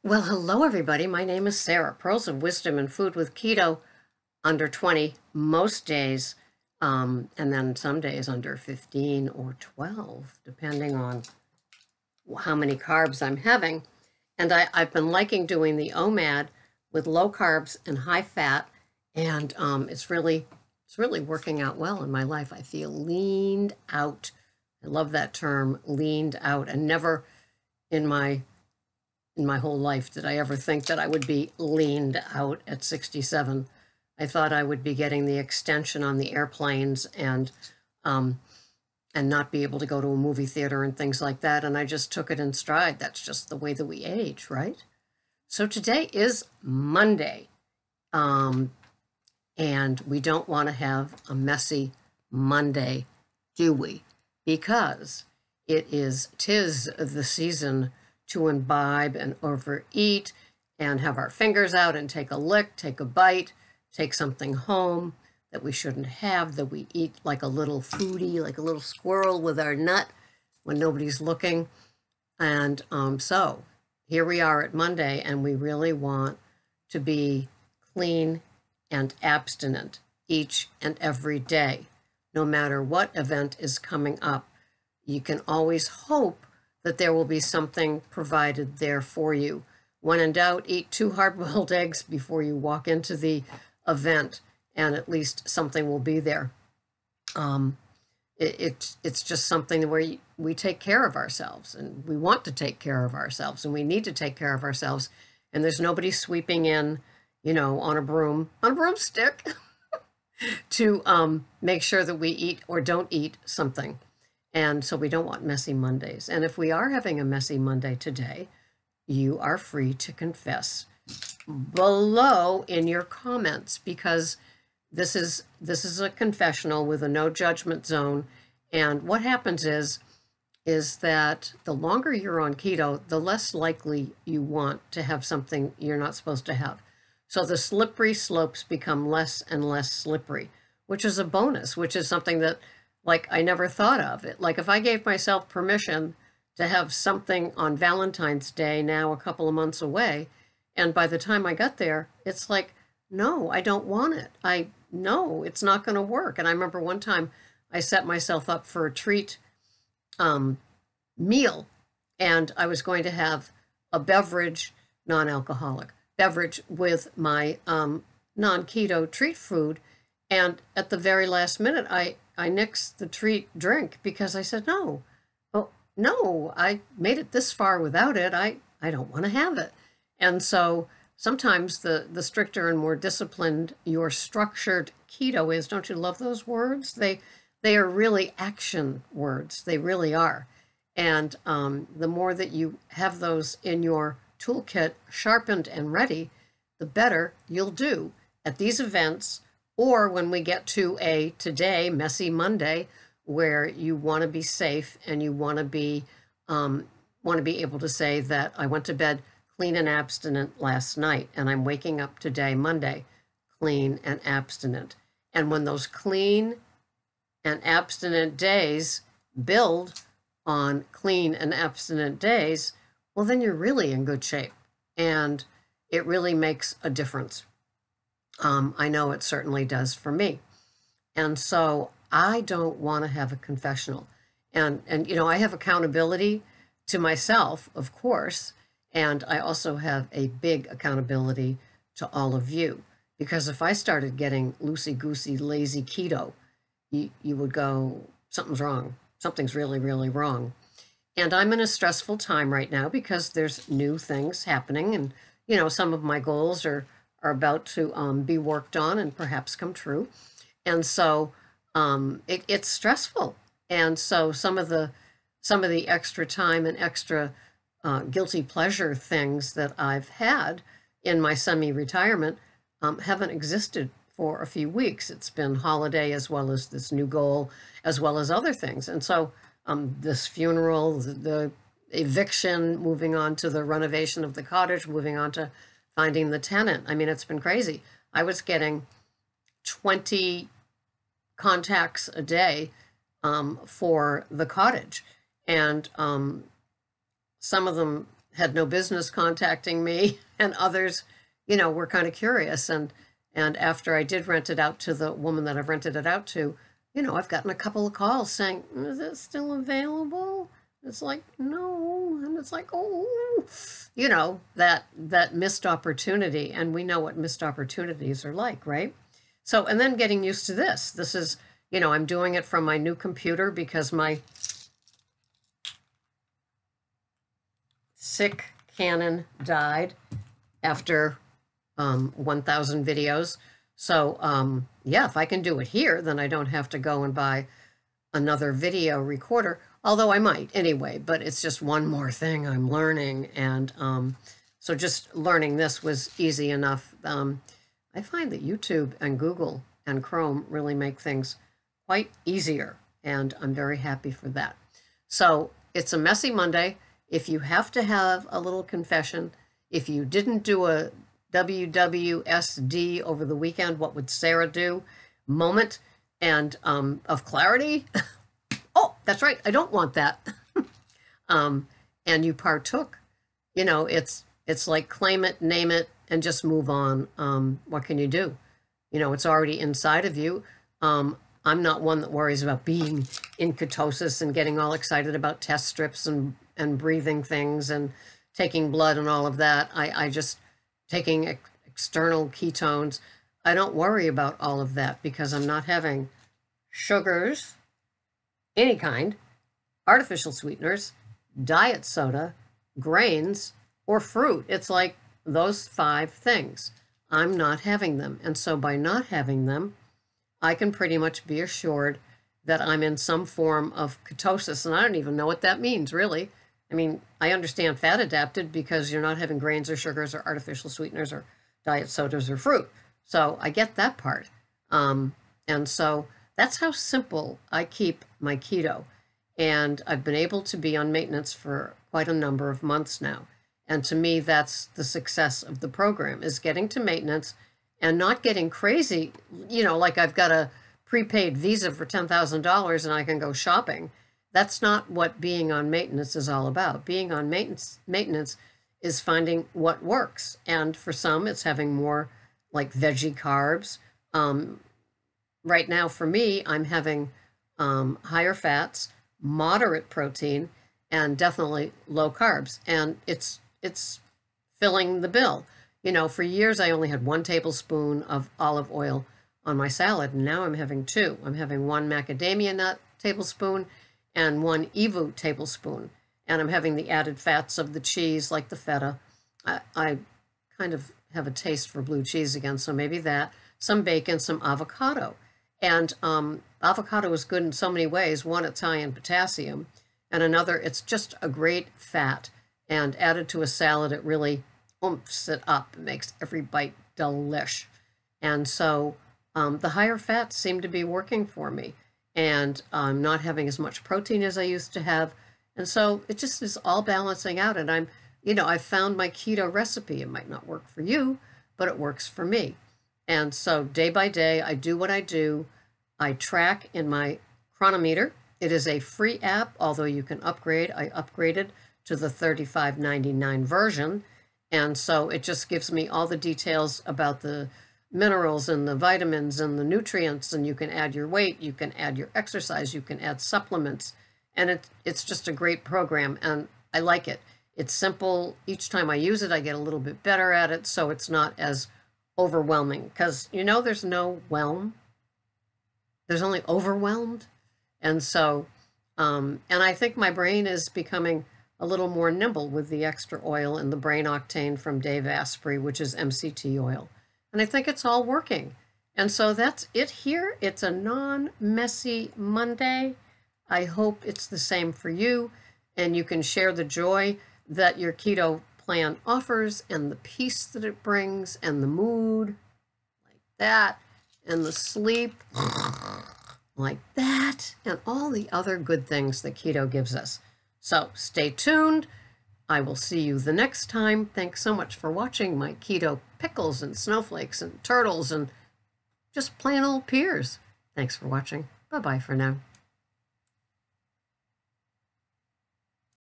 Well, hello, everybody. My name is Sarah. Pearls of Wisdom and Food with Keto, under 20 most days, and then some days under 15 or 12, depending on how many carbs I'm having. And I've been liking doing the OMAD with low carbs and high fat, and it's really working out well in my life. I feel leaned out. I love that term, leaned out, and never in my whole life did I ever think that I would be leaned out at 67. I thought I would be getting the extension on the airplanes um, and not be able to go to a movie theater and things like that. And I just took it in stride. That's just the way that we age, right? So today is Monday, um, and we don't want to have a messy Monday, do we? Because tis the season to imbibe and overeat and have our fingers out and take a lick, take a bite, take something home that we shouldn't have, that we eat like a little foodie, like a little squirrel with our nut when nobody's looking. And so here we are at Monday, and we really want to be clean and abstinent each and every day, no matter what event is coming up. You can always hope that there will be something provided there for you. When in doubt, eat 2 hard-boiled eggs before you walk into the event, and at least something will be there. It's just something where we take care of ourselves, and we want to take care of ourselves, and we need to take care of ourselves. And there's nobody sweeping in, on a broomstick, to make sure that we eat or don't eat something. And so we don't want messy Mondays. And if we are having a messy Monday today, you are free to confess below in your comments, because this is a confessional with a no judgment zone. And what happens is that the longer you're on keto, the less likely you want to have something you're not supposed to have. So the slippery slopes become less and less slippery, which is a bonus, which is something that, like, I never thought of it. Like, if I gave myself permission to have something on Valentine's Day, now a couple of months away, and by the time I got there, it's like, no, I don't want it. No, it's not going to work. And I remember one time I set myself up for a treat meal, and I was going to have a beverage, non-alcoholic beverage, with my non-keto treat food. And at the very last minute, I nixed the treat drink because I said, no, oh, no, I made it this far without it. I don't want to have it. And so sometimes the stricter and more disciplined your structured keto is, don't you love those words? They are really action words. They really are. And the more that you have those in your toolkit sharpened and ready, the better you'll do at these events, or when we get to a today messy Monday, where you want to be safe and you want to be able to say that I went to bed clean and abstinent last night, and I'm waking up today, Monday, clean and abstinent. And when those clean and abstinent days build on clean and abstinent days, well, then you're really in good shape, and it really makes a difference. I know it certainly does for me. And so I don't want to have a confessional. And I have accountability to myself, of course, and I also have a big accountability to all of you. Because if I started getting loosey-goosey, lazy keto, you would go, something's wrong. Something's really, really wrong. And I'm in a stressful time right now because there's new things happening, and some of my goals are about to be worked on and perhaps come true. And so it's stressful. And so some of the extra time and extra guilty pleasure things that I've had in my semi-retirement haven't existed for a few weeks. It's been holiday, as well as this new goal, as well as other things. And so this funeral, the eviction, moving on to the renovation of the cottage, moving on to finding the tenant. I mean, it's been crazy. I was getting 20 contacts a day for the cottage, and some of them had no business contacting me, and others, you know, were kind of curious. And after I did rent it out to the woman that I've rented it out to, you know, I've gotten a couple of calls saying, "Is it still available?" It's like, no. And it's like, oh, you know, that missed opportunity. And we know what missed opportunities are like, right? So, and then getting used to this. This is, you know, I'm doing it from my new computer because my sick Canon died after 1,000 videos. So, yeah, if I can do it here, then I don't have to go and buy another video recorder, although I might anyway, but it's just one more thing I'm learning. And so just learning this was easy enough. I find that YouTube and Google and Chrome really make things quite easier, and I'm very happy for that. So it's a messy Monday. If you have to have a little confession, if you didn't do a WWSD over the weekend, what would Sarah do? Moment and of clarity. Oh, that's right. I don't want that. And you partook. You know, it's like claim it, name it, and just move on. What can you do? You know, it's already inside of you. I'm not one that worries about being in ketosis and getting all excited about test strips and breathing things and taking blood and all of that. I just taking external ketones. I don't worry about all of that because I'm not having sugars, any kind, artificial sweeteners, diet soda, grains, or fruit. It's like those 5 things. I'm not having them. And so by not having them, I can pretty much be assured that I'm in some form of ketosis. And I don't even know what that means, really. I mean, I understand fat adapted because you're not having grains or sugars or artificial sweeteners or diet sodas or fruit. So I get that part. And so that's how simple I keep my keto. And I've been able to be on maintenance for quite a number of months now. And to me, that's the success of the program, is getting to maintenance and not getting crazy, you know, like I've got a prepaid Visa for $10,000 and I can go shopping. That's not what being on maintenance is all about. Being on maintenance is finding what works. And for some, it's having more like veggie carbs. Right now, for me, I'm having higher fats, moderate protein, and definitely low carbs. And it's filling the bill. You know, for years, I only had 1 tablespoon of olive oil on my salad, and now I'm having 2. I'm having 1 macadamia nut tablespoon and 1 evu tablespoon. And I'm having the added fats of the cheese, like the feta. I kind of have a taste for blue cheese again, so maybe that. Some bacon, some avocado. And avocado is good in so many ways. One, it's high in potassium. And another, it's just a great fat. And added to a salad, it really oomph it up. It makes every bite delish. And so the higher fats seem to be working for me. And I'm not having as much protein as I used to have. And so it just is all balancing out. And I'm, you know, I found my keto recipe. It might not work for you, but it works for me. And so day by day, I do what I do. I track in my chronometer. It is a free app, although you can upgrade. I upgraded to the $35.99 version. And so it just gives me all the details about the minerals and the vitamins and the nutrients, and you can add your weight, you can add your exercise, you can add supplements. And it's just a great program, and I like it. It's simple. Each time I use it, I get a little bit better at it, so it's not as overwhelming. Because, you know, there's no whelm. There's only overwhelmed. And so, and I think my brain is becoming a little more nimble with the extra oil and the brain octane from Dave Asprey, which is MCT oil. And I think it's all working. And so that's it here. It's a non-messy Monday. I hope it's the same for you, and you can share the joy that your keto plan offers and the peace that it brings and the mood like that and the sleep like that and all the other good things that keto gives us. So stay tuned. I will see you the next time. Thanks so much for watching my keto pickles and snowflakes and turtles and just plain old peers. Thanks for watching. Bye-bye for now.